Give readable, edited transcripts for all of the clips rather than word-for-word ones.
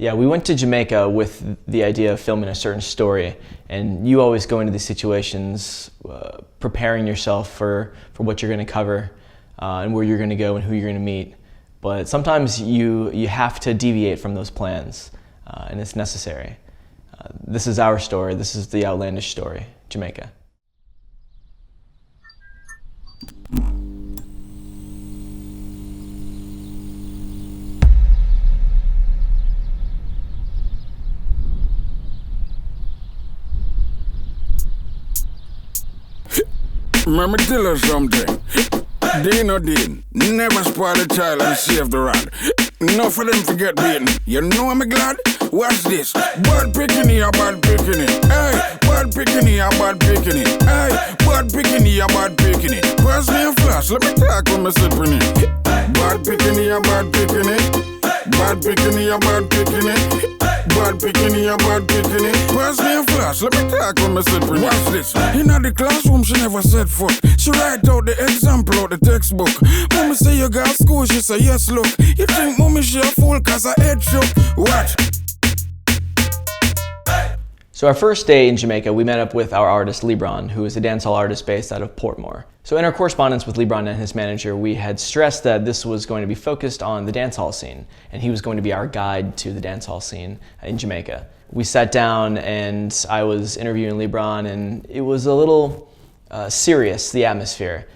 Yeah, we went to Jamaica with the idea of filming a certain story, and you always go into these situations preparing yourself for what you're going to cover and where you're going to go and who you're going to meet. But sometimes you have to deviate from those plans, and it's necessary. This is our story. This is the outlandish story, Jamaica. Let me tell you something. Dean or Dean, never spoil a child and save the rod. Enough for them forget beaten. You know I'm glad? Watch this. Bad picking here, bad picking it. Hey, bad picking here, bad picking it. Hey, bad picking here, bad picking it. Pass me a flash, let me talk when I'm sipping it. Bad picking here, bad picking it. Bad picking here, bad picking it. Bad picking here, bad picking it. Pass me a flash, let me talk when I'm sipping it. Watch this. In the classroom, she never said fuck. She write out the example out the textbook. Mommy say you got school, she say yes, look. You think mommy she a fool cause her head shook? What? So our first day in Jamaica, we met up with our artist LeBron, who is a dancehall artist based out of Portmore. So in our correspondence with LeBron and his manager, we had stressed that this was going to be focused on the dancehall scene, and he was going to be our guide to the dancehall scene in Jamaica. We sat down and I was interviewing LeBron, and it was a little serious, the atmosphere.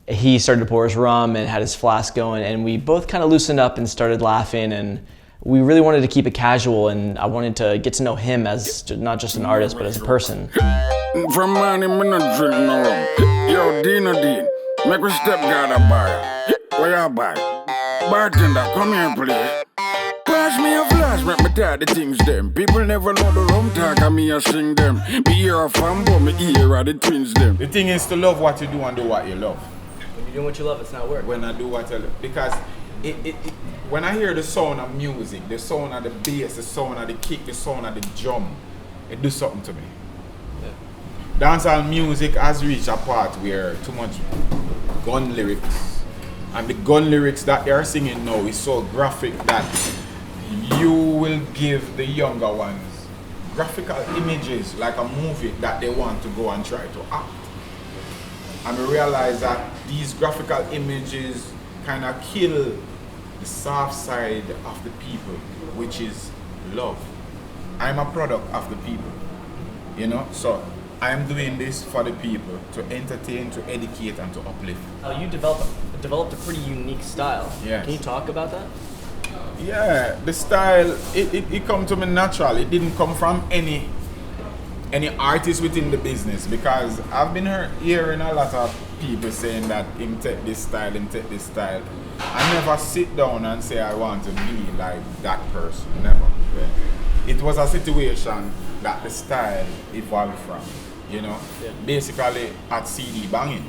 He started to pour his rum and had his flask going, and we both kind of loosened up and started laughing, and we really wanted to keep it casual, and I wanted to get to know him as not just an artist, but as a person. From morning, me not drink no rum. Yo, Dean or Dean, make me step guard a bar. Where you buy? Bartender, come here, please. Pass me a flash, make me tell the things them. People never know the rum talk, and me a sing them. Me hear a fan, but me hear the twins them. The thing is to love what you do and do what you love. When you're doing what you love, it's not work. When I do what I love, because when I hear the sound of music, the sound of the bass, the sound of the kick, the sound of the drum, it does something to me. Yeah. Dancehall music has reached a part where too much gun lyrics, and the gun lyrics that they are singing now is so graphic that you will give the younger ones graphical images like a movie that they want to go and try to act. And we realize that these graphical images kind of kill the soft side of the people, which is love. I'm a product of the people, you know, so I'm doing this for the people to entertain, to educate, and to uplift. You developed a pretty unique style. Yes. Can you talk about that? Yeah, the style, it come to me natural. It didn't come from any artist within the business, because I've been hearing a lot of people saying that him take this style, him take this style. I never sit down and say I want to be like that person, never. Yeah. It was a situation that the style evolved from, you know. Yeah. Basically at CD banging,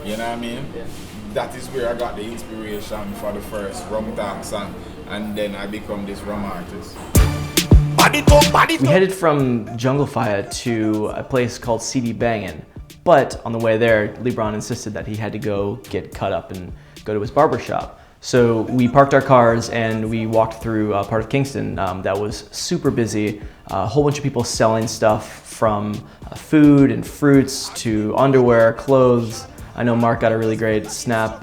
you know what I mean? Yeah. That is where I got the inspiration for the first Rum Talk song, and then I become this rum artist. We headed from Jungle Fire to a place called CD Bangin', but on the way there, LeBron insisted that he had to go get cut up and go to his barber shop. So we parked our cars and we walked through a part of Kingston that was super busy. A whole bunch of people selling stuff from food and fruits to underwear, clothes. I know Mark got a really great snap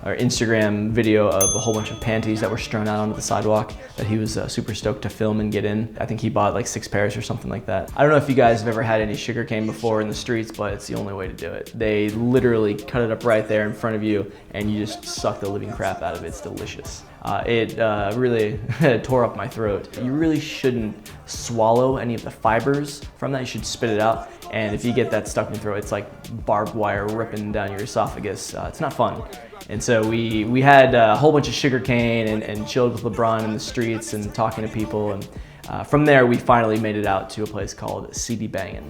or Instagram video of a whole bunch of panties that were strewn out onto the sidewalk that he was super stoked to film and get in. I think he bought like 6 pairs or something like that. I don't know if you guys have ever had any sugarcane before in the streets, but it's the only way to do it. They literally cut it up right there in front of you and you just suck the living crap out of it. It's delicious. It really tore up my throat. You really shouldn't swallow any of the fibers from that. You should spit it out. And if you get that stuck in your throat, it's like barbed wire ripping down your esophagus. It's not fun. And so we had a whole bunch of sugarcane and chilled with LeBron in the streets and talking to people. And from there, we finally made it out to a place called CD Bangin'.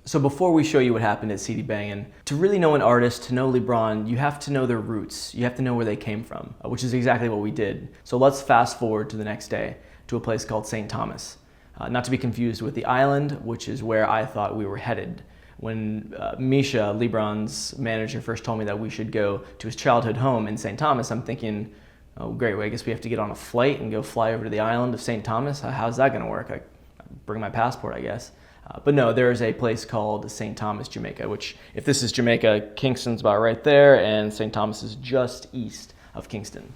So before we show you what happened at CD Bangin', to really know an artist, to know LeBron, you have to know their roots. You have to know where they came from, which is exactly what we did. So let's fast forward to the next day to a place called St. Thomas. Not to be confused with the island, which is where I thought we were headed. when Misha, Lybron's manager, first told me that we should go to his childhood home in St. Thomas, I'm thinking, oh great, well, I guess we have to get on a flight and go fly over to the island of St. Thomas. How's that going to work? I bring my passport, I guess. But no, there's a place called St. Thomas, Jamaica, which, if this is Jamaica, Kingston's about right there, and St. Thomas is just east of Kingston.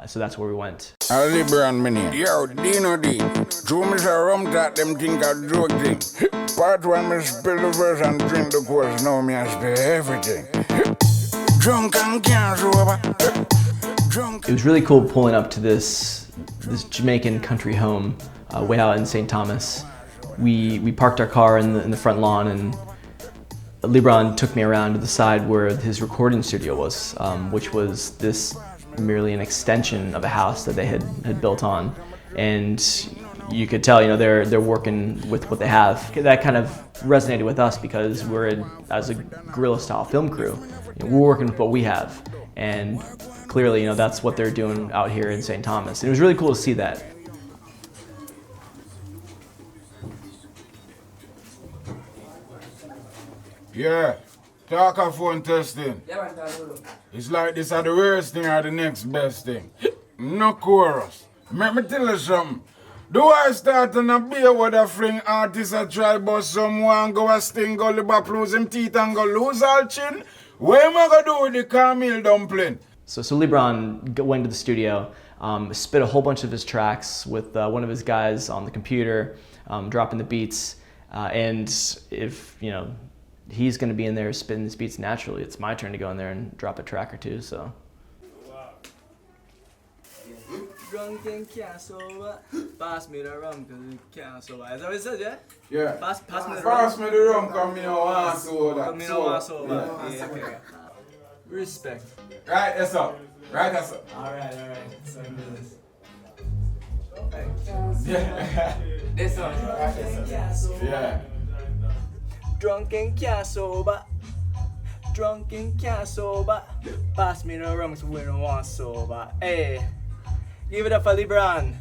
So that's where we went. LeBron, me name. Yo, Dino D. Two me say Rum Talk, them think I joke thing. Part one, me spill the verse and drink the course. Now me I spill everything. Drunk and can't sober. It was really cool pulling up to this Jamaican country home way out in St. Thomas. We parked our car in the front lawn, and LeBron took me around to the side where his recording studio was, which was this merely an extension of a house that they had built on. And you could tell, they're working with what they have. That kind of resonated with us because as a guerrilla style film crew, we're working with what we have. And clearly, that's what they're doing out here in St. Thomas. And it was really cool to see that. Yeah, talk of phone testing. It's like this are the worst thing or the next best thing. No chorus. Let me tell you something. Do I start on a beer with a fling artist a try but someone go a sting, go lip lose him teeth and go lose all chin? What am I gonna do with the caramel dumpling? So LeBron went to the studio, spit a whole bunch of his tracks with one of his guys on the computer, dropping the beats, and if, he's going to be in there spitting these beats naturally, it's my turn to go in there and drop a track or two, so. Drunk and can't sober. Pass me the rum because you can't sober. Is that what it says, yeah? Yeah. Pass me the rum. Pass me the rum because me no want soda. Because me no want sober. Yeah, okay. Respect. Right, that's up. Right, that's up. Alright. So do this. Yeah. This one. Yeah. Drunk and can't sober. Drunk and can't sober. Pass me the rum because we don't want sober. Hey. Give it up for Lybran.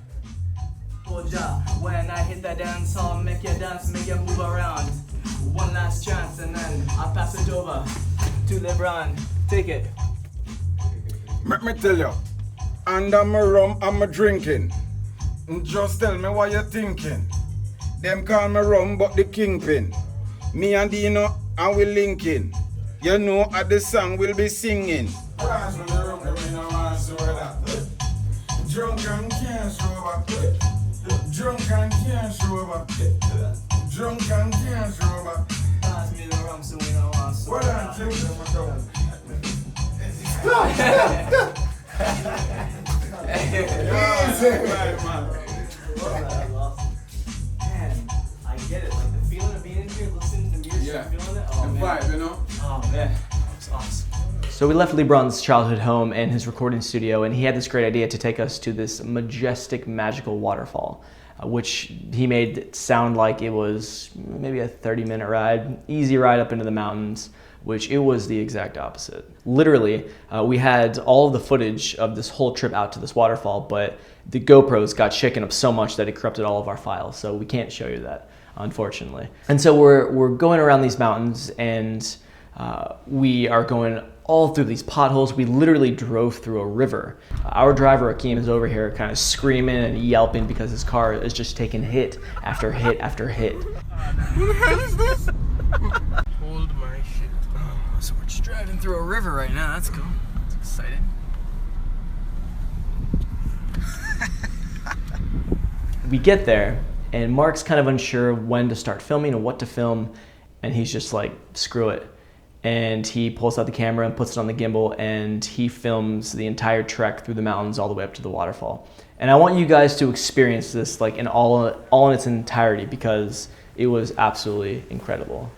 When I hit the dance hall, make you dance, make you move around. One last chance and then I'll pass it over to Lybran. Take it. Let me tell you, under my rum I'm a drinking. Just tell me what you're thinking. Them call me rum but the kingpin. Me and Dino and we linking. You know at the song we'll be singing. Drunk and can't sober. Drunk and can't sober. Drunk and can't sober. Pass me the rum so we don't want sober. What on, take them down. Man, I get it. Like the feeling of being in here, listening to music, Yeah. feeling it. The Oh, man. vibe, Oh, man. It's awesome. So we left LeBron's childhood home and his recording studio, and he had this great idea to take us to this majestic, magical waterfall, which he made it sound like it was maybe a 30-minute ride, easy ride up into the mountains, which it was the exact opposite. Literally, we had all of the footage of this whole trip out to this waterfall, but the GoPros got shaken up so much that it corrupted all of our files, so we can't show you that, unfortunately. And so we're going around these mountains, and we are going all through these potholes. We literally drove through a river. Our driver, Akeem, is over here kind of screaming and yelping because his car is just taking hit after hit after hit. Who the hell is this? Hold my shit. So we're just driving through a river right now. That's cool. That's exciting. We get there, and Mark's kind of unsure when to start filming and what to film, and he's just like, screw it. And he pulls out the camera and puts it on the gimbal, and he films the entire trek through the mountains all the way up to the waterfall. And I want you guys to experience this like in all in its entirety, because it was absolutely incredible.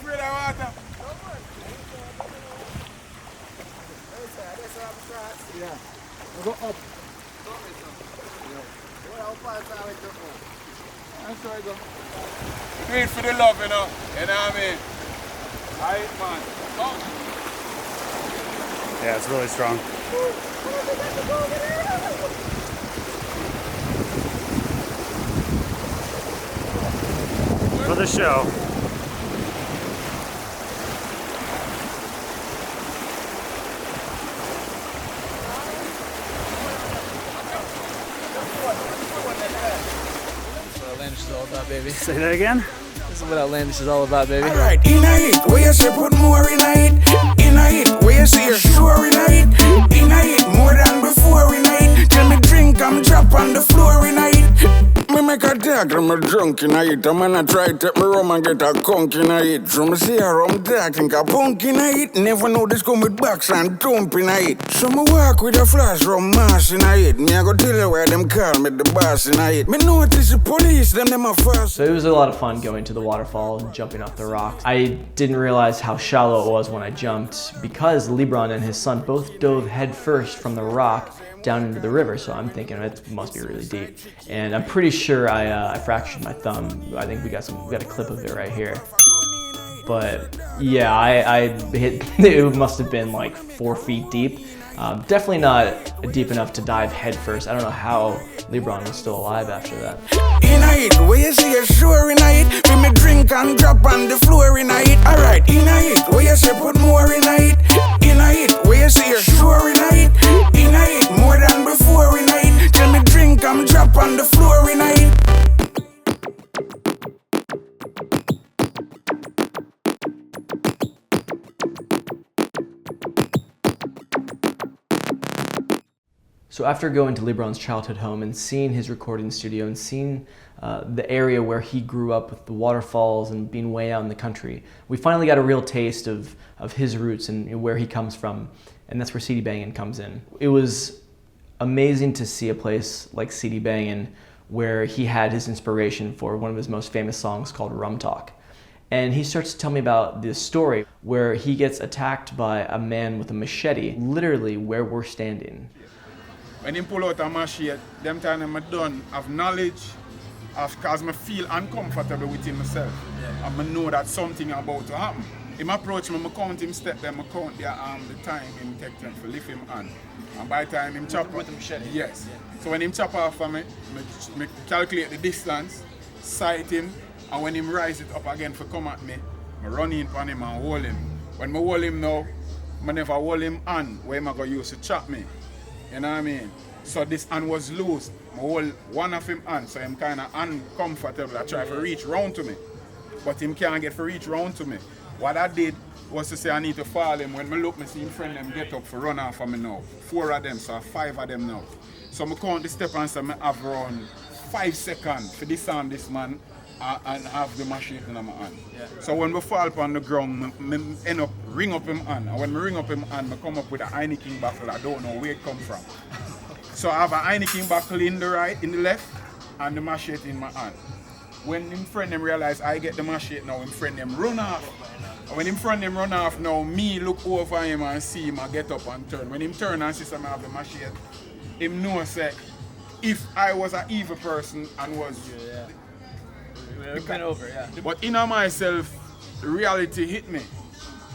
afraid of water? Yeah. Go up. That's where I go. Do it for the love, you know. You know what I mean? Alright, man. Oh. Yeah, it's really strong. For the show. Outlandish is all about, baby. Say that again? This is what Outlandish is all about, baby. Alright, in a hit, where you say put more in a hit. In a hit, where you say you're sure in a hit. In a hit, more than before in a hit. Tell me drink, I'm drop on the floor in a hit. Me make a dark, I'm a drunk in a hit. I'm gonna try to take me rum and get a conk in a hit. So me see a rum dark, think a punk in a hit. Never know this come with box and thump in a hit. So me walk with a flash rum mass in a hit. Me I go tell you where them call me the boss in a hit. Me notice the police, them a fast. So it was a lot of fun going to the waterfall and jumping off the rocks. I didn't realize how shallow it was when I jumped because LeBron and his son both dove head first from the rock down into the river, so I'm thinking it must be really deep. And I'm pretty sure I fractured my thumb. I think we got a clip of it right here. But yeah, I hit, it must have been like 4 feet deep. Definitely not deep enough to dive head first. I don't know how LeBron was still alive after that. In a hit, where you see you're sure in a hit. When me drink and drop on the floor in a hit. Alright, in a hit, where you say put more in a hit. In a hit, where you see you're sure in a hit. In a hit, more than before in a hit. Tell me drink and drop on the floor in a hit. So after going to LeBron's childhood home and seeing his recording studio and seeing the area where he grew up with the waterfalls and being way out in the country, we finally got a real taste of his roots and where he comes from, and that's where CD Bangin' comes in. It was amazing to see a place like CD Bangin' where he had his inspiration for one of his most famous songs called Rum Talk. And he starts to tell me about this story where he gets attacked by a man with a machete, literally where we're standing. When him pull out a machete, them time I'm done have knowledge of cause I feel uncomfortable within myself. Yeah. And I know that something about to happen. Him approach me, I count him step there, I count the time him take time to lift him hand. And by the time him chop with the machete. Yes. Yeah. So when him chop off for me, I calculate the distance, sight him, and when him rise it up again for come at me, I run in on him and hold him. When I hold him now, I never hold him hand where him go use to chop me. You know what I mean? So this hand was loose. I hold one of him hand, so I'm kind of uncomfortable. I try to reach round to me, but him can't get to reach round to me. What I did was to say I need to follow him. When I look, I see him friend them get up for run off of me now. 4 of them, so 5 of them now. So I count the step and say I have around 5 seconds for disarm this man and have the machete in my hand. Yeah. So when we fall upon the ground, I end up ring up him hand. And when I ring up him hand, I come up with a Heineken buckle. I don't know where it come from. So I have a Heineken buckle in the right, in the left, and the machete in my hand. When him friend them realize I get the machete now, him friend them run off. And when him friend them run off now, me look over him and see him and get up and turn. When him turn and see some have the machete, him know say, if I was an evil person and was... Yeah. We've been over, yeah. But in myself, reality hit me.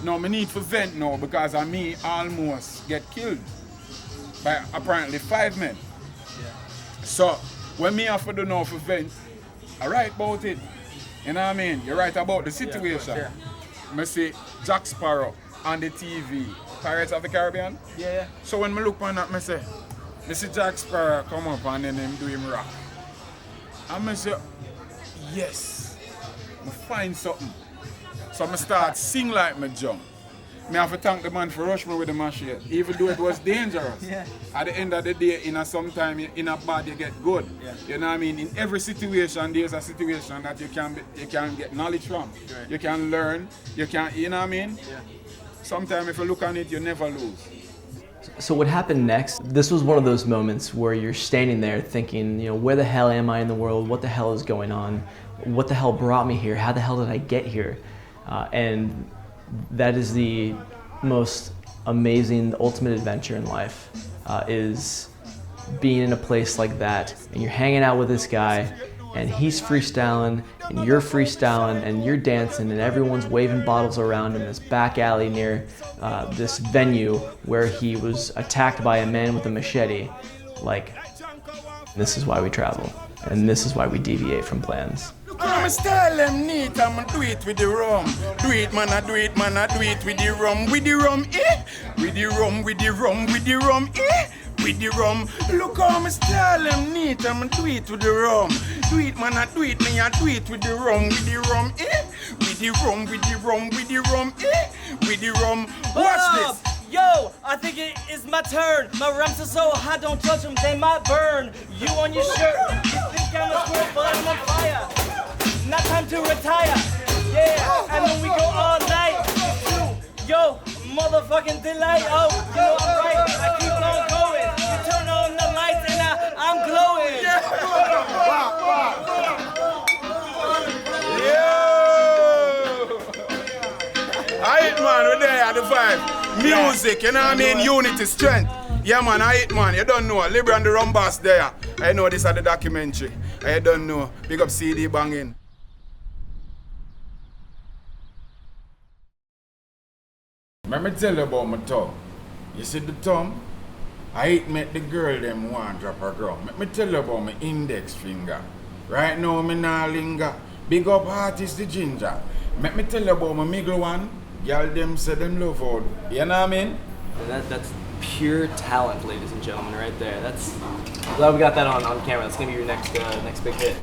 Now I need to vent now because I me almost get killed by apparently 5 men. Yeah. So when me have to do now for vent, I write about it. You know what I mean? You write about the situation. Yeah, I see Jack Sparrow on the TV, Pirates of the Caribbean. Yeah. So when I look on that, I see Jack Sparrow come up and then him do him rap. And I say, yes, I find something. So I start sing like me jump. I have to thank the man for rush me with the machete, even though it was dangerous. Yeah. At the end of the day, sometime in a bad you get good. Yeah. You know what I mean? In every situation, there's a situation that you can get knowledge from. Right. You can learn. You know what I mean? Yeah. Sometimes if you look on it, you never lose. So what happened next? This was one of those moments where you're standing there thinking, where the hell am I in the world? What the hell is going on? What the hell brought me here? How the hell did I get here? And that is the most amazing, the ultimate adventure in life, is being in a place like that, and you're hanging out with this guy, and he's freestyling, and you're freestyling, and you're dancing, and everyone's waving bottles around in this back alley near this venue where he was attacked by a man with a machete. Like, this is why we travel, and this is why we deviate from plans. I'm style them neat, I'ma do it with the rum. Do it, man, I do it, man, I do it with the rum, eh? With the rum, with the rum, with the rum, eh? With the rum. Look how me style them neat, I'ma do it with the rum. Do it, man, I do it, me, I do it with the rum, eh? With the rum, with the rum, with the rum, eh? With the rum. Watch this. Yo, I think it is my turn. My rhymes are so hot, don't touch them, they might burn. You on your shirt, you think I'm a squirrel, but I'm on fire. Not time to retire, yeah. And when we go all night, yo, motherfucking delight. Oh, you know I'm right, I keep on going. You turn on the lights and I'm glowing. Yo! Alright, man, we're there at the vibe. Music, you know what I mean? Unity, strength. Yeah, man, alright, man, you don't know. Lybran the Rum Boss there. I know this at the documentary. I don't know. Big up CD banging. Let me tell you about my thumb. You see the thumb? I make the girl them want drop her ground. Let me tell you about my index finger. Right now, me nah linger. Big up artist the ginger. Let me tell you about my middle one. Girl them say them love out. You know what I mean? That's pure talent, ladies and gentlemen, right there. I'm glad we got that on camera. That's gonna be your next big hit.